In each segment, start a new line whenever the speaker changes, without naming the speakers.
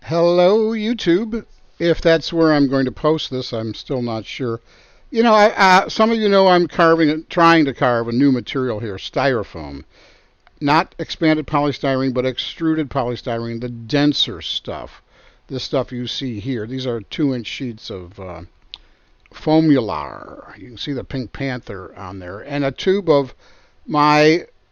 Hello, YouTube. If that's where I'm going to post this, I'm still not sure. Some of you know I'm trying to carve a new material here, styrofoam. Not expanded polystyrene, but extruded polystyrene, the denser stuff. This stuff you see here. These are 2-inch sheets of Foamular. You can see the Pink Panther on there. And a tube of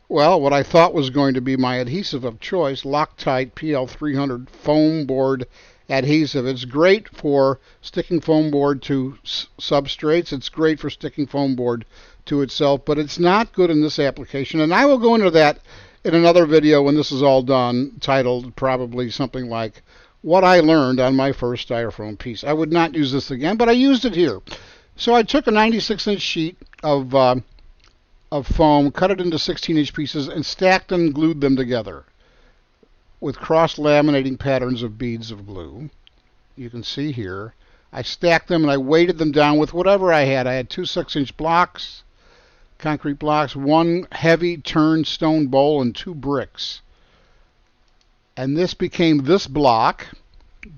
what I thought was going to be my adhesive of choice, Loctite PL300 foam board adhesive. It's great for sticking foam board to substrates. It's great for sticking foam board to itself, but it's not good in this application. And I will go into that in another video when this is all done, titled probably something like What I Learned on My First Styrofoam Piece. I would not use this again, but I used it here. So I took a 96-inch sheet of foam, cut it into 16-inch pieces, and stacked and glued them together with cross-laminating patterns of beads of glue. You can see here. I stacked them and I weighted them down with whatever I had. I had 2 6-inch blocks, concrete blocks, 1 heavy turned stone bowl, and 2 bricks. And this became this block.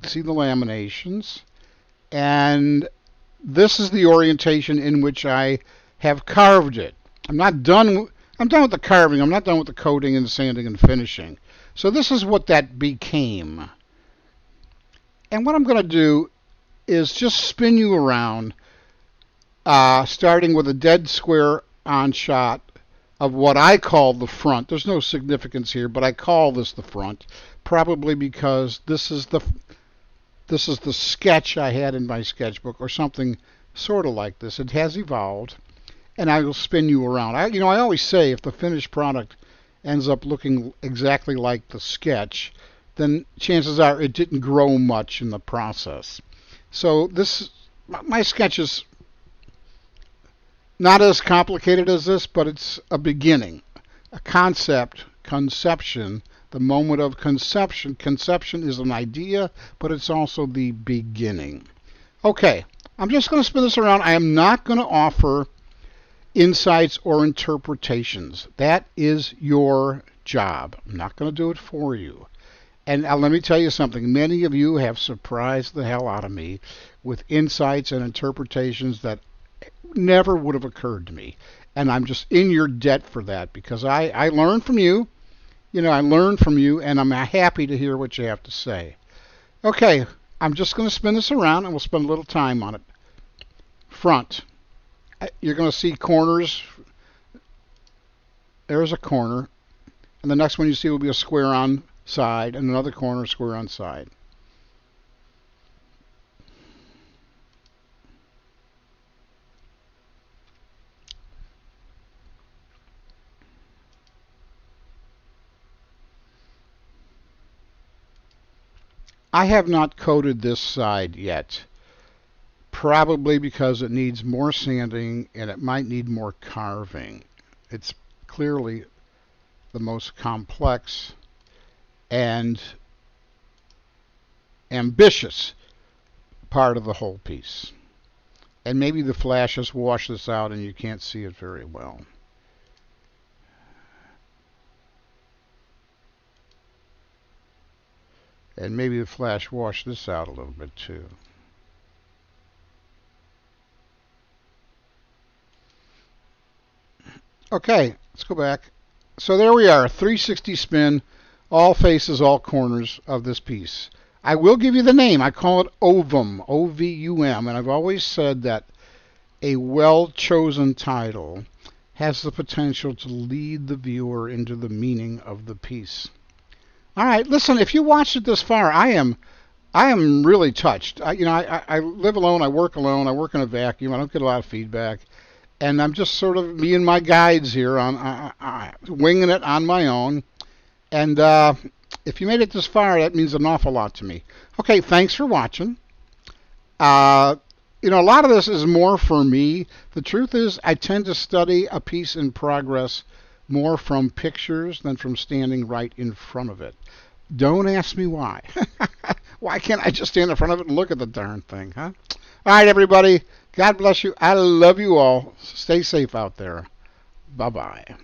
See the laminations. And this is the orientation in which I have carved it. I'm done with the carving. I'm not done with the coating and sanding and finishing. So this is what that became. And what I'm going to do is just spin you around, starting with a dead square on shot of what I call the front. There's no significance here, but I call this the front, probably because this is the sketch I had in my sketchbook, or something sort of like this. It has evolved. And I will spin you around. I always say if the finished product ends up looking exactly like the sketch, then chances are it didn't grow much in the process. So my sketch is not as complicated as this, but it's a beginning, a conception, the moment of conception. Conception is an idea, but it's also the beginning. Okay, I'm just going to spin this around. I am not going to offer insights or interpretations. That is your job. I'm not going to do it for you. And let me tell you something. Many of you have surprised the hell out of me with insights and interpretations that never would have occurred to me. And I'm just in your debt for that, because I learn from you. I learn from you, and I'm happy to hear what you have to say. Okay, I'm just going to spin this around, and we'll spend a little time on it. Front. You're going to see corners. There's a corner. And the next one you see will be a square on side, and another corner, square on side. I have not coated this side yet. Probably because it needs more sanding and it might need more carving. It's clearly the most complex and ambitious part of the whole piece. And maybe the flash has washed this out and you can't see it very well. And maybe the flash washed this out a little bit too. Okay, let's go back. So there we are, 360 spin, all faces, all corners of this piece. I will give you the name. I call it OVUM, O-V-U-M, and I've always said that a well-chosen title has the potential to lead the viewer into the meaning of the piece. All right, listen, if you watched it this far, I am really touched. I live alone, I work alone, I work in a vacuum, I don't get a lot of feedback. And I'm just sort of me and my guides here on winging it on my own. And if you made it this far, that means an awful lot to me. Okay, thanks for watching. A lot of this is more for me. The truth is, I tend to study a piece in progress more from pictures than from standing right in front of it. Don't ask me why. Why can't I just stand in front of it and look at the darn thing, huh? All right, everybody. God bless you. I love you all. Stay safe out there. Bye-bye.